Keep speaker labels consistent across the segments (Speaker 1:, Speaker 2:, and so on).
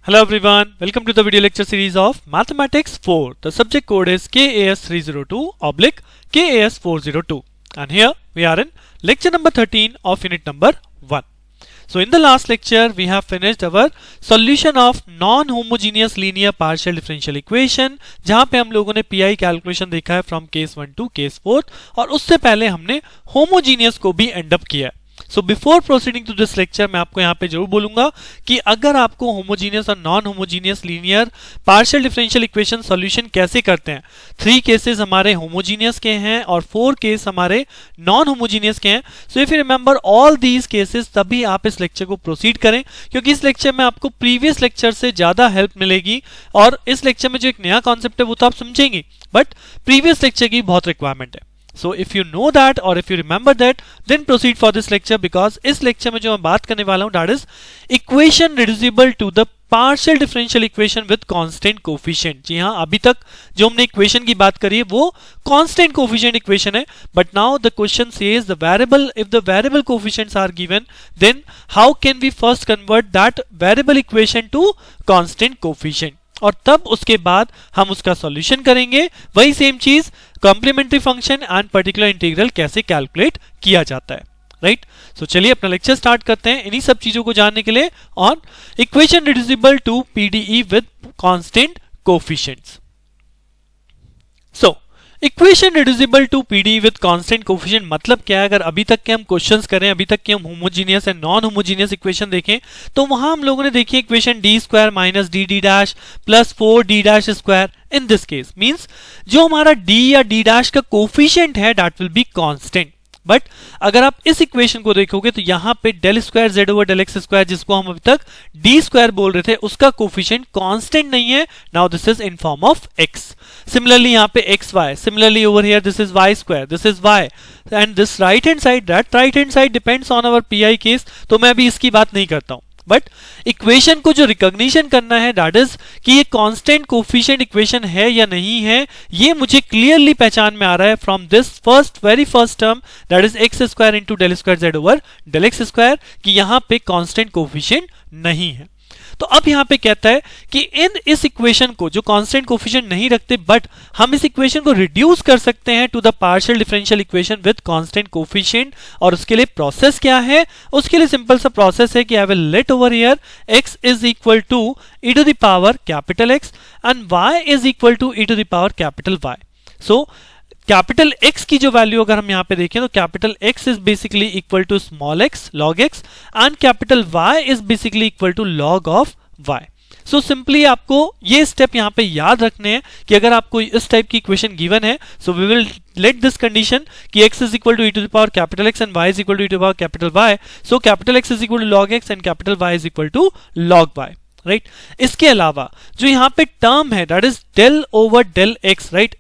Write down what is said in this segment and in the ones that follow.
Speaker 1: Hello everyone, welcome to the video lecture series of Mathematics 4. The subject code is KAS302/KAS402 and here we are in lecture number 13 of unit number 1. So in the last lecture we have finished our solution of non-homogeneous linear partial differential equation जहां पे हम लोगों ने PI calculation देखा है from case 1 to case 4 और उससे पहले हमने homogeneous को भी एंड अप किया है. So before proceeding to this lecture मैं आपको यहाँ पे जरूर बोलूंगा कि अगर आपको होमोजीनियस और non homogeneous linear partial differential equation solution कैसे करते हैं, 3 केसेस हमारे होमोजीनियस के हैं और 4 केस हमारे नॉन होमोजीनियस के हैं. So if you remember all these cases तभी आप इस लेक्चर को प्रोसीड करें, क्योंकि इस लेक्चर में आपको प्रीवियस लेक्चर से ज्यादा हेल्प मिलेगी और इस लेक्चर में जो एक नया कॉन्सेप्ट है वो तो आप समझेंगे बट प्रीवियस लेक्चर की बहुत रिक्वायरमेंट है. So if you know that or if you remember that, then proceed for this lecture because इस lecture में जो मैं बात करने वाला हूँ that is equation reducible to the partial differential equation with constant coefficient. जी हाँ, अभी तक जो हमने equation की बात करी है वो constant coefficient equation है, but now the question says the variable, if the variable coefficients are given, then how can we first convert that variable equation to constant coefficient? और तब उसके बाद हम उसका सॉल्यूशन करेंगे. वही सेम चीज complementary function and particular integral कैसे कैलकुलेट किया जाता है, राइट. सो चलिए अपना लेक्चर स्टार्ट करते हैं इन्हीं सब चीजों को जानने के लिए on equation reducible to PDE with constant coefficients. So equation reducible to PDE with constant coefficient मतलब क्या है? अगर अभी तक के हम क्वेश्चंस करें, अभी तक के हम homogeneous and non homogeneous equation देखें तो वहां हम लोगों ने देखी equation D square minus D D dash plus 4d dash square. In this case means जो हमारा d या d डैश का कोएफिशिएंट है that will be constant. But अगर आप इस इक्वेशन को देखोगे तो यहां पे del square Z over del x square जिसको हम अभी तक डी स्क्वायर बोल रहे थे उसका कोफिशिएंट कांस्टेंट नहीं है. Now this is in form of x. Similarly यहां पे x y, similarly over here this is y square, this is y and this right hand side, that right hand side depends on our PI case. तो मैं अभी इसकी बात नहीं करता हूं बट इक्वेशन को जो रिकॉग्निशन करना है दैट इज कि ये कांस्टेंट कोफिशिएंट इक्वेशन है या नहीं है, ये मुझे क्लियरली पहचान में आ रहा है from this very first term that is x square into del square Z over del x square कि यहां पे कांस्टेंट कोफिशिएंट नहीं है. तो अब यहां पे कहता है कि इस इक्वेशन को जो कांस्टेंट कोफिशिएंट नहीं रखते बट हम इस इक्वेशन को रिड्यूस कर सकते हैं to the partial differential equation with constant coefficient. और उसके लिए प्रोसेस क्या है? उसके लिए सिंपल सा प्रोसेस है कि I will let over here x is equal to e to the power capital x and y is equal to e to the power capital y. So capital X की जो value अगर हम यहां पे देखें तो capital X is basically equal to small x log x and capital Y is basically equal to log of y. So simply आपको ये स्टेप यहां पे याद रखने हैं कि अगर आपको इस टाइप की इक्वेशन गिवन है so we will let this condition कि x is equal to e to the power capital X and y is equal to e to the power capital Y. So capital X is equal to log x and capital Y is equal to log y, right. इसके अलावा जो यहां पे term है that is del over del x, right.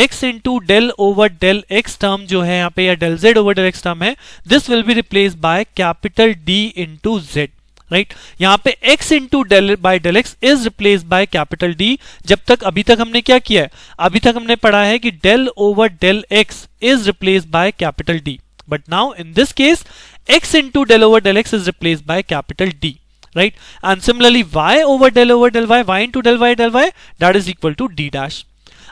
Speaker 1: x into del over del x term जो है यहाँ पे या del z over del x term है, this will be replace by capital D into z, right. यहाँ पे x into del by del x is replace by capital D. जब तक अभी तक हमने क्या किया है? अभी तक हमने पढ़ा है कि del over del x is replace by capital D. But now in this case x into del over del x is replace by capital D, right. And similarly y over del y, y into del y that is equal to D dash.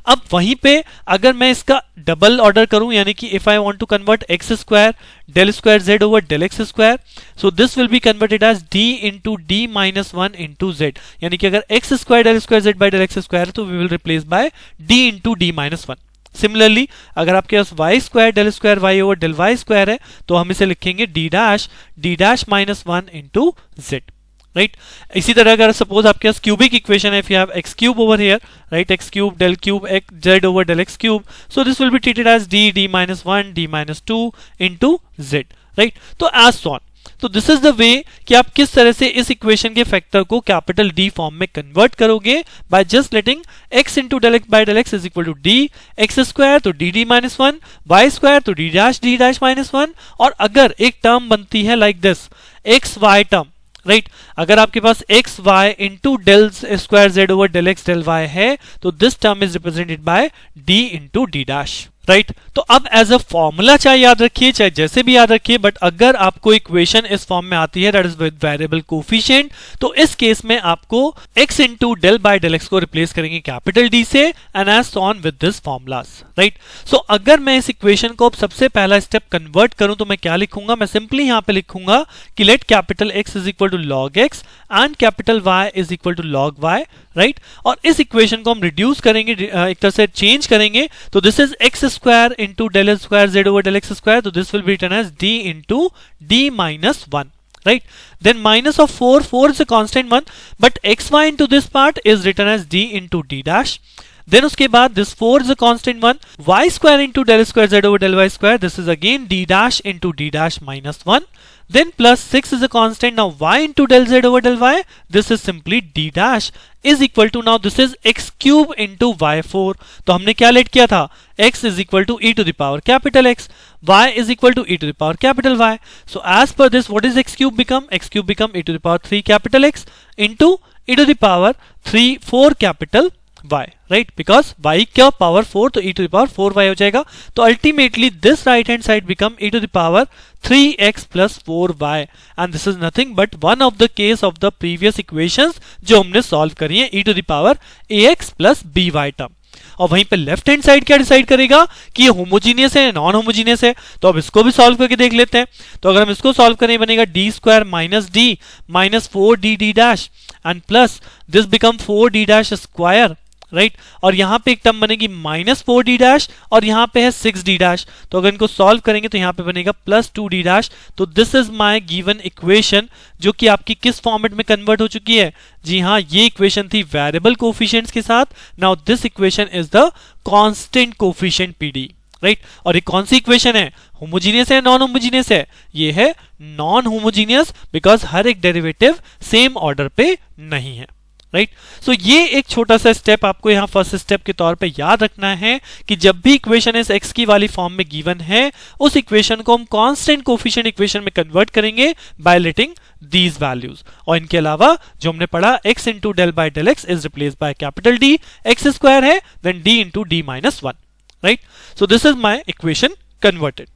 Speaker 1: अब वहीं पे अगर मैं इसका double order करूं यानी कि if I want to convert X square del square Z over del x square so this will be converted as d into D minus 1 into Z. यानी कि अगर X square del square Z by del x square तो we will replace by d into D minus 1. Similarly अगर आपके पास Y square del square Y over del Y square है तो हम इसे लिखेंगे d dash minus 1 into z, right. इसी तरह अगर सपोज आपके पास क्यूबिक इक्वेशन है, if you have x cube over here, right, x cube del cube x z over del x cube, so this will be treated as d minus 1 d minus 2 into z, right. तो as so on. तो this is the way कि आप किस तरह से इस equation के factor को कैपिटल D फॉर्म में कन्वर्ट करोगे by just letting x into del x by del x is equal to d, x square तो d माइनस 1, y स्क्वायर तो d डैश माइनस 1. और अगर एक टर्म बनती है like this x y term, right. अगर आपके पास x y into del square Z over del x del y है तो this term is represented bye d into D dash, right तो अब एज अ फॉर्मूला चाहे याद रखिए चाहे जैसे भी याद रखिए, बट अगर आपको इक्वेशन इस फॉर्म में आती है that is with variable coefficient, तो इस केस में आपको x into del by del x को रिप्लेस करेंगे कैपिटल D से and as so on with this formulas, right. So अगर मैं इस इक्वेशन को सबसे पहला स्टेप कन्वर्ट करूं तो मैं क्या लिखूंगा, मैं सिंपली यहां पे लिखूंगा कि let capital X is equal to log x and capital Y is equal to log Y, right. और इस इक्वेशन को हम रिड्यूस करेंगे, एक तरह से चेंज करेंगे, तो this is x square into del square z over del x square, तो this will be written as d into d minus 1, right? Then minus of 4 is a constant one, but xy into this part is written as d into d dash. Then उसके बाद this 4 is a constant one, y square into del square z over del y square, this is again d dash into d dash minus 1. Then plus 6 is a constant, now y into del z over del y, this is simply d dash is equal to, now this is x cube into y4. तो हमने क्या late किया था, x is equal to e to the power capital X, y is equal to e to the power capital Y. So as per this, what is x cube become? X cube become e to the power 3 capital X into e to the power 4 capital y, right? Because y क्या power 4 तो e to the power 4y हो जाएगा, तो ultimately this right hand side become e to the power 3x plus 4y, and this is nothing but one of the case of the previous equations जो हमने solve करी है, e to the power ax plus by term. और वहीं पे left hand side क्या decide करेगा कि ये होमोजीनियस है नॉन होमोजीनियस है, तो अब इसको भी सॉल्व करके देख लेते हैं। तो अगर हम इसको सॉल्व करें बनेगा D square minus D minus 4d d dash and plus this become 4d dash square, right. और यहाँ पे एक टर्म बनेगी माइनस 4d डैश और यहाँ पे है 6d डैश, तो अगर इनको सॉल्व करेंगे तो यहाँ पे बनेगा प्लस 2d डैश। तो this is my given equation जो कि आपकी किस फॉर्मेट में कन्वर्ट हो चुकी है, जी हाँ ये इक्वेशन थी वेरिएबल कोफिशिएंट्स के साथ, now this equation is the constant coefficient PD, right. और ये कौन सी इक्वेशन है, होमोजीनियस है नॉन होमोजीनियस है, ये है नॉन होमोजीनियस बिकॉज हर एक डेरिवेटिव सेम ऑर्डर पे नहीं है, राइट। सो ये एक छोटा सा स्टेप आपको यहाँ फर्स्ट स्टेप के तौर पे याद रखना है कि जब भी इक्वेशन इस x की वाली फॉर्म में गिवन है उस इक्वेशन को हम कांस्टेंट कोफिशिएंट इक्वेशन में कन्वर्ट करेंगे बाय लेटिंग दीज वैल्यूज। और इनके अलावा जो हमने पढ़ा x into del by del x is replace by capital D, x square है then d into d minus 1, right. So this is my equation converted.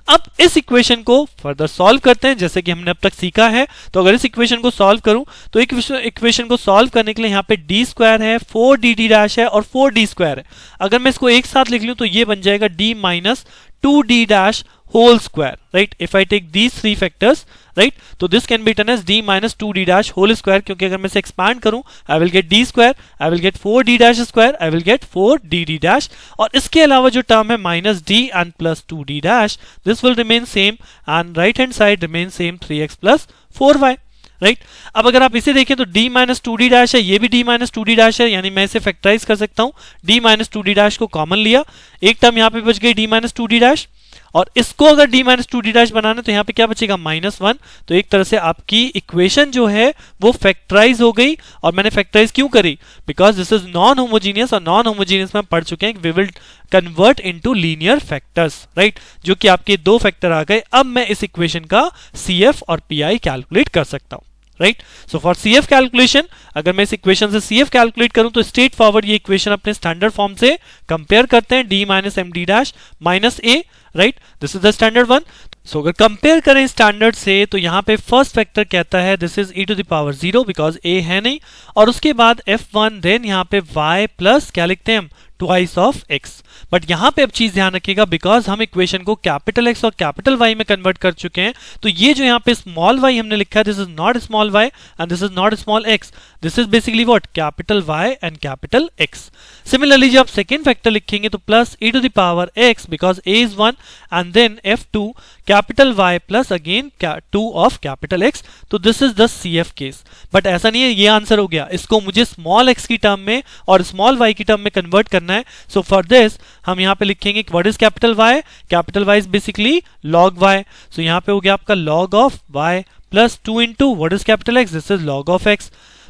Speaker 1: अब इस इक्वेशन को फर्दर सॉल्व करते हैं जैसे कि हमने अब तक सीखा है। तो अगर इस इक्वेशन को सॉल्व करूं तो एक इक्वेशन को सॉल्व करने के लिए यहाँ पे d स्क्वायर है 4d d डैश है और 4d स्क्वायर है, अगर मैं इसको एक साथ लिख लूं तो ये बन जाएगा d minus 2d dash whole square, right. If I take these 3 factors, right, तो this can be written as d minus 2d dash whole square, क्योंकि अगर मैं इसे एक्सपांड करूं I will get d square, I will get 4d dash square, I will get 4dd dash, और इसके अलावा जो टर्म है minus d and plus 2d dash, this will remain same and right hand side remain same 3x plus 4y, right. अब अगर आप इसे देखें तो d माइनस 2d डैश है, ये भी d माइनस 2d डैश है, यानी मैं इसे फैक्टराइज कर सकता हूं, d माइनस 2d डैश को कॉमन लिया, एक टर्म यहाँ पे बच गई d माइनस 2d डैश, और इसको अगर d माइनस 2d डैश बनाना तो यहाँ पे क्या बचेगा माइनस 1। तो एक तरह से आपकी इक्वेशन जो है वो फैक्टराइज हो गई, और मैंने फैक्टराइज क्यों करी, because this is non homogeneous, और नॉन होमोजीनियस में हम पढ़ चुके हैं we will convert into linear factors, right, जो कि आपके 2 फैक्टर आ गए। अब मैं इस इक्वेशन का CF और PI कैलकुलेट कर सकता हूं, right. So for CF calculation, अगर मैं इस इक्वेशन से CF कैलकुलेट करूं तो स्ट्रेट फॉरवर्ड ये इक्वेशन अपने स्टैंडर्ड फॉर्म से कंपेयर करते हैं, d minus md dash minus a, right, this is the standard one. So अगर कंपेयर करें स्टैंडर्ड से तो यहाँ पे फर्स्ट फैक्टर कहता है this is e to the power 0 because a है नहीं, और उसके बाद f1, देन यहाँ पे y प्लस क्या लिखते हैं हम ट्वाइस ऑफ x। बट यहाँ पे अब चीज ध्यान रखिएगा बिकॉज हम इक्वेशन को कैपिटल X और कैपिटल Y में कन्वर्ट कर चुके हैं, तो ये जो यहाँ पे स्मॉल y हमने लिखा है this is not small y and this is not small x, this is basically what capital Y and capital X। Similarly जब सेकेंड फैक्टर लिखेंगे तो plus e to the power x because a is 1 and then f2 capital Y plus again 2 of capital X, तो this is the CF case. But ऐसा नहीं है ये answer हो गया, इसको मुझे स्मॉल x की टर्म में और स्मॉल y की टर्म में कन्वर्ट करना है। सो फॉर दिस हम यहाँ पे लिखेंगे what is capital Y, capital Y is basically log y, so यहाँ पे हो गया आपका log of y plus 2 into what is capital X, this is log of x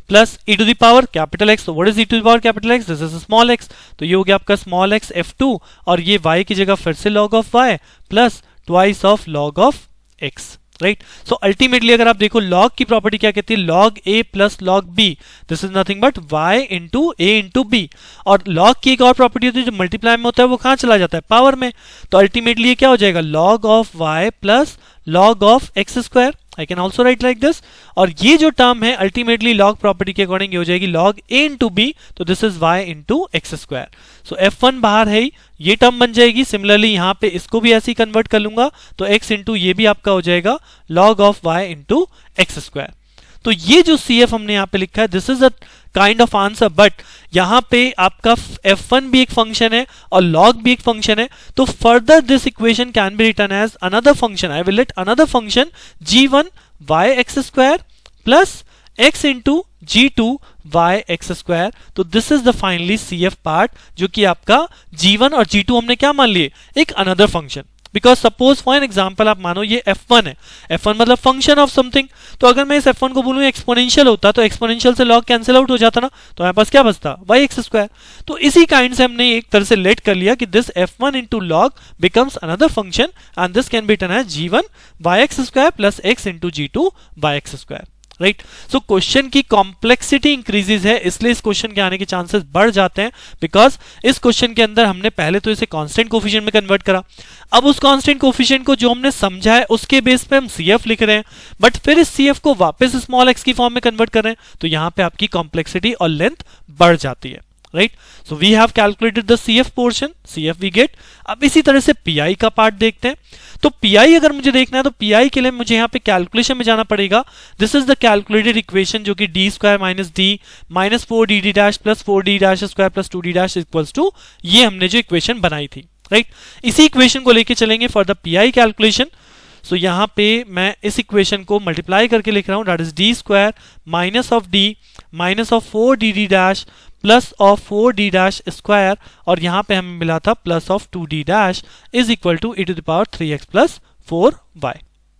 Speaker 1: plus e to the power capital X, तो what is e to the power capital X, this is small x, तो ये हो गया आपका small x f2, और ये y की जगह फिर से log of y plus twice of log of x, right. So ultimately अगर आप देखो लॉग की प्रॉपर्टी क्या कहती है, log a plus log b, this is nothing but y into a into b. और लॉग की एक और प्रॉपर्टी होती है जो मल्टीप्लाई में होता है वो कहां चला जाता है, पावर में। तो अल्टीमेटली ये क्या हो जाएगा, log of y plus log of x square, I can also write like this. और ये जो टर्म है अल्टीमेटली लॉग प्रॉपर्टी के अकॉर्डिंग ये हो जाएगी लॉग ए इंटू बी, तो this is y into x square. So F1 बाहर है ही, ये टर्म बन जाएगी। सिमिलरली यहाँ पे इसको भी ऐसे ही कन्वर्ट कर लूंगा, तो x इंटू ये भी आपका हो जाएगा log of y into x square. तो ये जो CF हमने यहाँ पे लिखा है, this is a kind of answer, but यहाँ पे आपका F1 भी एक फंक्शन है और log भी एक फंक्शन है। तो further this equation can be written as another function, I will let another function g1 y x square plus x into g2 y x square. तो this is the finally CF part, जो कि आपका g1 और g2 हमने क्या मान लिए, एक another function. Because suppose for an example आप मानो ये F1 है, F1 मतलब फंक्शन ऑफ समथिंग। तो अगर मैं इस F1 को बोलूं एक्सपोनेंशियल होता, तो एक्सपोनेंशियल से लॉग कैंसिल आउट हो जाता ना, तो हमारे पास क्या बचता, वाई एक्स स्क्वायर। तो इसी काइंड से हमने एक तरह से लेट कर लिया कि this F1 into log becomes another function and this can be written as g1 y x square plus x into g2 y x square, right. So question की कॉम्प्लेक्सिटी इंक्रीजेज है, इसलिए इस क्वेश्चन के आने के चांसेस बढ़ जाते हैं। बिकॉज इस क्वेश्चन के अंदर हमने पहले तो इसे कांस्टेंट कोफिशिएंट में कन्वर्ट करा, अब उस कांस्टेंट कोफिशिएंट को जो हमने समझा है उसके बेस पे हम CF लिख रहे हैं, बट फिर इस CF को वापस स्मॉल x की फॉर्म में कन्वर्ट कर रहे हैं, तो यहां पे आपकी कॉम्प्लेक्सिटी और लेंथ बढ़ जाती है, right. So we have calculated the CF portion, CF we get. अब इसी तरह से PI का पार्ट देखते हैं। तो PI अगर मुझे देखना है तो PI के लिए मुझे यहाँ पे कैलकुलेशन में जाना पड़ेगा। This is the calculated equation, जो कि d square minus d minus 4dd dash plus 4d dash square plus 2d dash equals to, ये हमने जो इक्वेशन बनाई थी, राइट। इसी इक्वेशन को लेके चलेंगे फॉर द PI कैलकुलेशन। सो यहाँ पे मैं इस इक्वेशन को मल्टीप्लाई करके लिख रहा हूं, that is d square minus of d minus of 4dd dash plus of 4d dash square, और यहां पे हमें मिला था plus of 2d dash is equal to e to the power 3x plus 4y,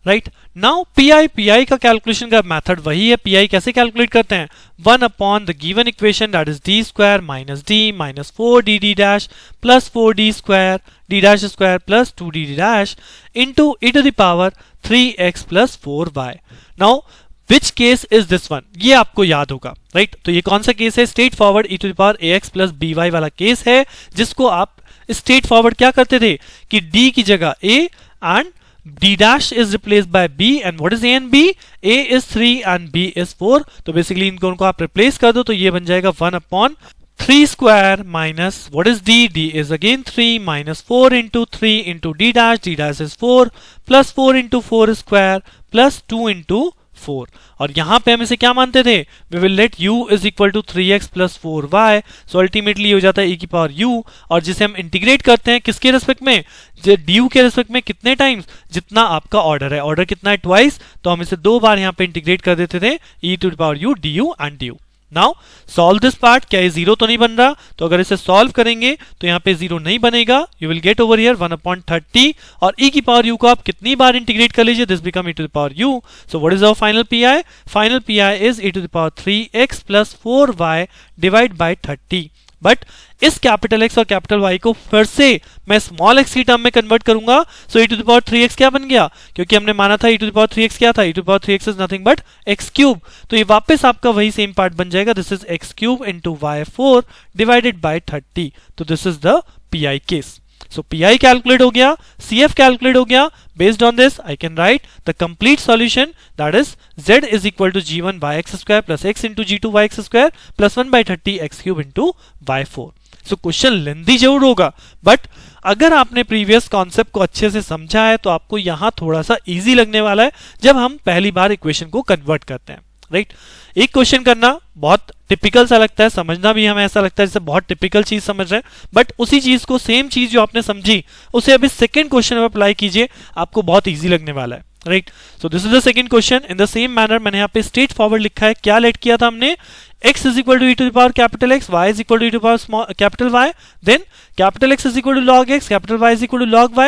Speaker 1: right. Now PI का calculation का method वही है। PI कैसे कैलकुलेट करते हैं, 1 upon the given equation that is d square minus d minus 4dd dash plus 4d square d dash square plus 2d dash into e to the power 3x plus 4y। Now which case is this one, ये आपको याद होगा, right. तो ये कौन सा case है, straight forward e to the power ax plus by वाला केस है, जिसको आप स्ट्रेट फॉरवर्ड क्या करते थे कि d की जगह a and d dash is replaced by b, and what is a and b, a is 3 and b is 4। तो बेसिकली इन दोनों को आप रिप्लेस कर दो, तो ये बन जाएगा 1 upon 3 square minus what is d is again 3 minus 4 into 3 into d dash is 4 plus 4 into 4 square plus 2 into 4। और यहां पे हम इसे क्या मानते थे, we will let u is equal to 3x plus 4y। So ultimately हो जाता है e की पावर u, और जिसे हम इंटीग्रेट करते हैं किसके रेस्पेक्ट में, du के रेस्पेक्ट में कितने टाइम्स, जितना आपका ऑर्डर है। ऑर्डर कितना है, ट्वाइस, तो हम इसे 2 बार यहाँ पे इंटीग्रेट कर देते थे e to the power u du and du। Now solve this part, क्या ये 0 तो नहीं बन रहा, तो अगर इसे सॉल्व करेंगे तो यहाँ पे 0 नहीं बनेगा। You will get over here 1 upon 30, और e की पावर u को आप कितनी बार इंटीग्रेट कर लीजिए, this become e to the power u। So what is our final PI, final PI is e to the power 3x plus 4y divide by 30। But इस capital X और capital Y को फिर से मैं small x की term में convert करूंगा। So e to the power 3x क्या बन गया, क्योंकि हमने माना था e to the power 3x क्या था, e to the power 3x is nothing but x cube. तो ये वापस आपका वही सेम पार्ट बन जाएगा, this is x cube into y4 divided by 30। तो this is the PI case. So PI calculate हो गया, CF calculate हो गया। Based on this, I can write the complete solution, that is z is equal to g1 yx square plus x into g2 yx square plus 1 by 30 x cube into y4। So question lengthy जरूर होगा, but अगर आपने previous concept को अच्छे से समझा है तो आपको यहां थोड़ा सा इजी लगने वाला है जब हम पहली बार इक्वेशन को कन्वर्ट करते हैं, राइट। एक क्वेश्चन करना बहुत टिपिकल सा लगता है, समझना भी हमें ऐसा लगता है जैसे बहुत टिपिकल चीज समझ रहे हैं, बट उसी चीज को, सेम चीज जो आपने समझी उसे अभी सेकंड क्वेश्चन में अप्लाई कीजिए, आपको बहुत इजी लगने वाला है, right. So this is the second question. In the same manner मैंने यहाँ पे स्ट्रेट फॉरवर्ड लिखा है, क्या लेट किया था हमने, x is equal to e to the power capital X, y is equal to e to the power small capital Y, then capital X is equal to log X, capital Y is equal to log Y,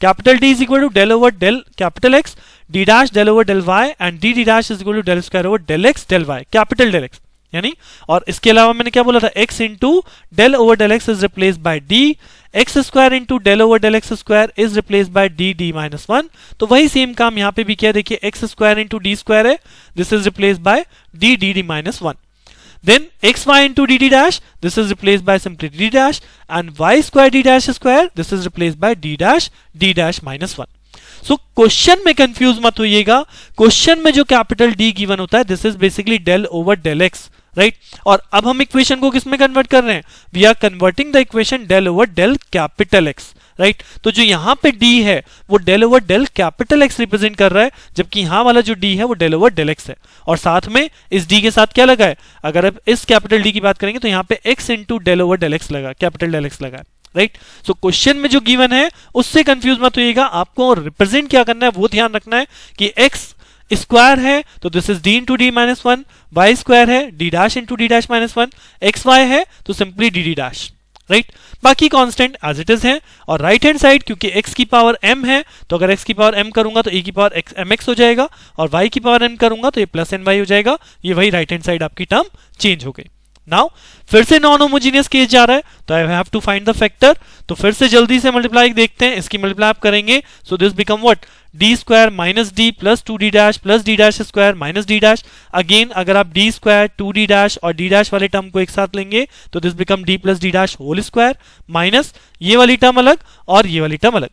Speaker 1: capital D is equal to del over del capital X, d dash del over del Y, and d dash is equal to del square over del X del Y, capital del X। यानी, और इसके अलावा मैंने क्या बोला था, x into del over del x is replace by D, x square into del over del x square is replace by D D minus one. तो वही सेम काम यहाँ पे भी किया, देखिए x square into D square है, this is replace by D D D minus one. Then xy into dd dash, this is replaced by simply d dash, and y square d dash square, this is replaced by d dash minus 1. So question में confuse मत होइएगा, question में जो capital D given होता है this is basically del over del x, right. और अब हम equation को किस में कन्वर्ट कर रहे हैं, we are converting the equation del over del capital X, right. तो जो यहां पे d है वो del over del capital X represent कर रहा है, जबकि यहां वाला जो d है वो डेल ओवर डेल एक्स है। और साथ में इस d के साथ क्या लगा है, अगर आप इस कैपिटल D की बात करेंगे तो यहां पे x into del over del x लगा, कैपिटल डेल एक्स लगा है, राइट। सो क्वेश्चन में जो गिवन है उससे कंफ्यूज मत होइएगा, आपको रिप्रेजेंट क्या करना है वो ध्यान रखना है कि x स्क्वायर है तो this is d into D minus one, y square है d dash into D dash minus one, x y है तो simply D D dash, right. बाकी कांस्टेंट एज इट इज है। और राइट हैंड साइड क्योंकि x की power m है तो अगर x की पावर m करूंगा तो a की पावर mx हो जाएगा, और y की पावर n करूंगा तो ये प्लस ny हो जाएगा, ये वही राइट हैंड साइड आपकी टर्म चेंज हो गई। नाउ फिर से नॉन होमोजीनियस केस जा रहा है तो I have to find the factor, तो फिर से जल्दी से मल्टीप्लाई देखते हैं, इसकी मल्टीप्लाई आप करेंगे so this become what, D square minus D plus two D dash plus D dash square minus D dash. Again अगर आप D square two D dash और डी डैश वाले टर्म को एक साथ लेंगे तो this become D plus D dash whole square minus ये वाली टर्म अलग और ये वाली टर्म अलग।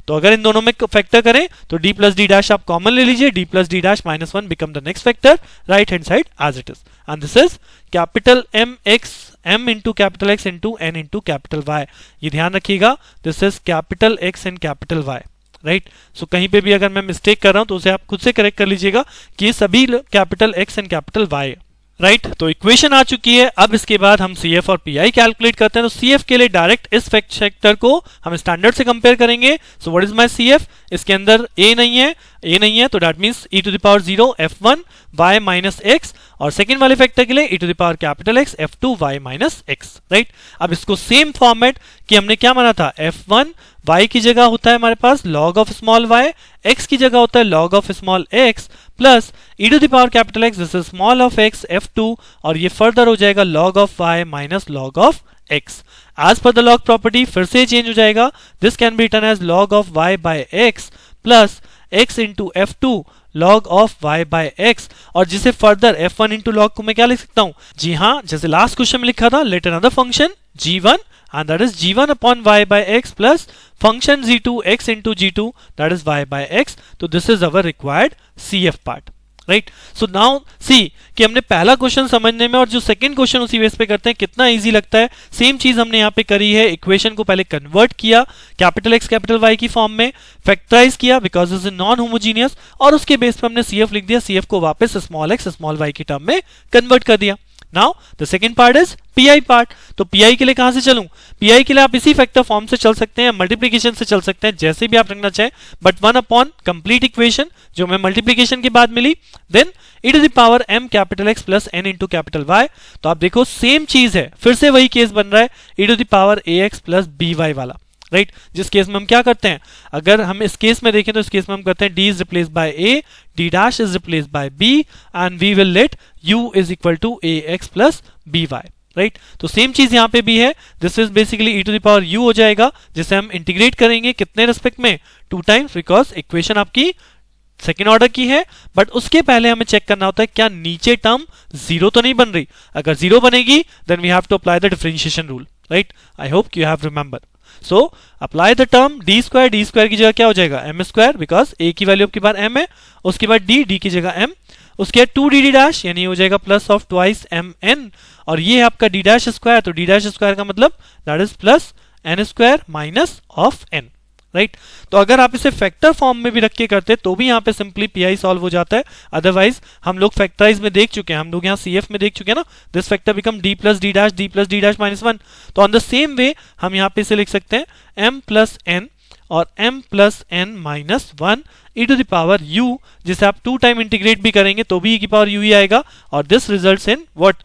Speaker 1: तो अगर इन दोनों में फैक्टर करें तो d प्लस डी डैश आप कॉमन ले लीजिए, d plus D dash minus one become the next factor right hand side as it is, and this is capital m x m into capital x into n into capital y। ये ध्यान रखिएगा, this is capital x and capital y, right. So कहीं पे भी अगर मैं mistake कर रहा हूं तो उसे आप खुद से करेक्ट कर लीजिएगा कि ये सभी capital x and capital y है, राइट। तो इक्वेशन आ चुकी है, अब इसके बाद हम CF और PI कैलकुलेट करते हैं। तो CF के लिए डायरेक्ट इस फैक्टर को हम स्टैंडर्ड से कंपेयर करेंगे। So what is my CF, इसके अंदर a नहीं है तो that means e to the power 0 f1 y minus x, और सेकंड वाले फैक्टर के लिए e to the power capital X f2 y minus x, right. अब इसको सेम फॉर्मेट कि हमने क्या माना था, f1 y की जगह होता है हमारे पास log of small y, x की जगह होता है log of small x plus e to the power capital X this is small of x f2, और ये फर्दर हो जाएगा log of y minus log of x। As per the log property फिर से चेंज हो जाएगा, this can be written as log of y by x plus x into f2 log of y by x, और जिसे further f1 into log को मैं क्या लिख सकता हूं, जी हाँ, जैसे लास्ट क्वेश्चन में लिखा था, let another function g1 and that is g1 upon y by x plus function g2 x into g2 that is y by x. So this is our required CF part, right? So now see कि हमने पहला question समझने में और जो second question उसी base पे करते हैं कितना इजी लगता है। सेम चीज हमने यहाँ पे करी है, इक्वेशन को पहले कन्वर्ट किया कैपिटल x कैपिटल y की फॉर्म में, फैक्टराइज किया बिकॉज इज नॉन होमोजीनियस, और उसके बेस पे हमने CF लिख दिया, CF को वापस स्मॉल x स्मॉल y की टर्म में कन्वर्ट कर दिया। Now the second part is PI part. तो PI के लिए कहां से चलूं, PI के लिए आप इसी फैक्टर फॉर्म से चल सकते हैं, मल्टीप्लिकेशन से चल सकते हैं, जैसे भी आप रखना चाहें, बट 1 अपॉन कंप्लीट इक्वेशन जो हमें मल्टीप्लिकेशन के बाद मिली, then e to the power m capital x plus n into capital y। तो आप देखो सेम चीज है, फिर से वही केस बन रहा है e to the power ax plus by वाला, राइट। जिस केस में हम क्या करते हैं, अगर हम इस केस में देखें तो इस केस में हम करते हैं d is replace by a, d dash is replace by b, and we will let u is equal to ax plus by, right. तो सेम चीज यहां पे भी है, this is basically e to the power u हो जाएगा, जिसे हम इंटीग्रेट करेंगे कितने रेस्पेक्ट में, 2 टाइम्स, बिकॉज इक्वेशन आपकी सेकेंड ऑर्डर की है, बट उसके पहले हमें चेक करना होता है क्या नीचे टर्म जीरो तो नहीं बन रही। अगर जीरो बनेगी then we have to apply the differentiation rule, right. I hope you have remember. So apply the term d square की जगह क्या हो जाएगा m स्क्वायर, बिकॉज a की वैल्यू आपके पास m है, उसके बाद d की जगह m, उसके बाद 2d डैश यानी हो जाएगा प्लस ऑफ ट्वाइस mn, और ये है आपका d डैश स्क्वायर, तो d डैश स्क्वायर का मतलब that is plus n square minus of n, right. तो अगर आप इसे फैक्टर फॉर्म में भी रख के करते तो भी यहाँ पे सिंपली PI सॉल्व हो जाता है। अदरवाइज हम लोग फैक्टराइज में देख चुके हैं, हम लोग यहाँ CF में देख चुके हैं ना, this factor become d plus D dash minus 1। तो ऑन द सेम वे हम यहाँ पे इसे लिख सकते हैं m प्लस n और m plus n minus 1 e to the power u, जिसे आप 2 टाइम इंटीग्रेट भी करेंगे तो भी e की पावर u ही आएगा, और this results in what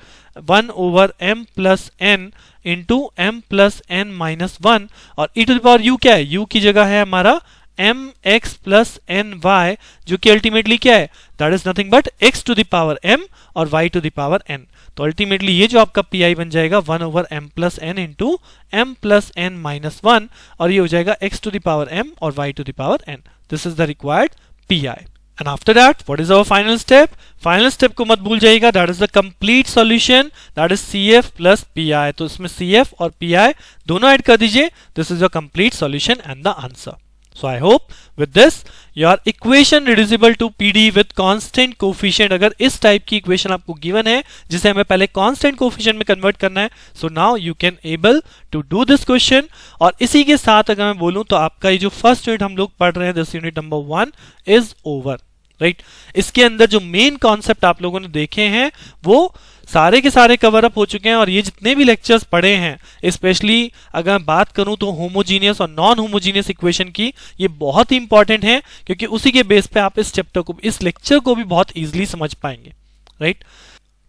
Speaker 1: 1 over m plus n into m plus n minus 1, और e to the power u क्या है, u की जगह है हमारा m x plus n y, जो कि अल्टीमेटली क्या है, that is nothing but x to the power m और y to the power n. तो अल्टीमेटली ये जो आपका पी आई बन जाएगा 1 over m plus N into m plus n minus 1, और ये हो जाएगा x to the power m और y to the power n. This is the required P I. And after that, what is our final step? Final step को मत भूल जाइएगा, that is the complete solution, that is CF plus PI। तो इसमें CF और PI दोनों add कर दीजिए। This is your complete solution and the answer. So I hope with this your equation reducible to PD with constant coefficient, अगर इस type की equation आपको गिवन है जिसे हमें पहले constant coefficient में कन्वर्ट करना है, so now you can able to do this question। और इसी के साथ अगर मैं बोलूं तो आपका ये जो फर्स्ट यूनिट हम लोग पढ़ रहे हैं, this unit number 1 is over, right. इसके अंदर जो मेन कॉन्सेप्ट आप लोगों ने देखे हैं वो सारे के सारे कवर अप हो चुके हैं, और ये जितने भी लेक्चर्स पढ़े हैं, स्पेशली अगर मैं बात करूं तो होमोजीनियस और नॉन होमोजीनियस इक्वेशन की, ये बहुत ही इंपॉर्टेंट है, क्योंकि उसी के बेस पे आप इस चैप्टर को, इस लेक्चर को भी बहुत इजीली समझ पाएंगे, right.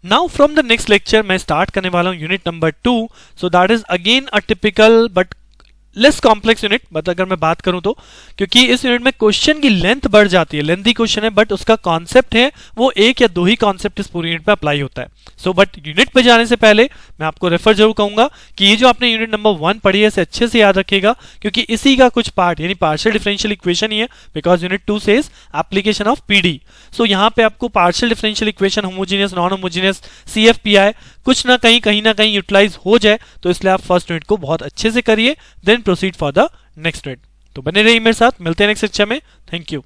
Speaker 1: Now from the next lecture मैं स्टार्ट करने वाला हूं unit number 2। So that is again a typical but less complex unit, मतलब अगर मैं बात करूं तो, क्योंकि इस यूनिट में क्वेश्चन की लेंथ बढ़ जाती है, लेंथी क्वेश्चन है, बट उसका कॉन्सेप्ट है वो एक या दो ही कॉन्सेप्ट इस पूरी यूनिट पे अप्लाई होता है। सो बट यूनिट पे जाने से पहले मैं आपको रेफर जरूर कहूंगा कि ये जो आपने यूनिट नंबर 1 पढ़ी है इसे अच्छे से याद रखिएगा, क्योंकि इसी का कुछ पार्ट यानी पार्शियल डिफरेंशियल इक्वेशन ही है, because unit 2 says application of PD. So यहाँ पे आपको partial differential equation, homogeneous, non homogeneous, CF, PI कुछ ना कहीं ना कहीं यूटिलाइज हो जाए, तो इसलिए आप फर्स्ट यूनिट को बहुत अच्छे से करिए, then proceed for the next unit. तो बने रहिए मेरे साथ, मिलते हैं नेक्स्ट लेक्चर में। Thank you.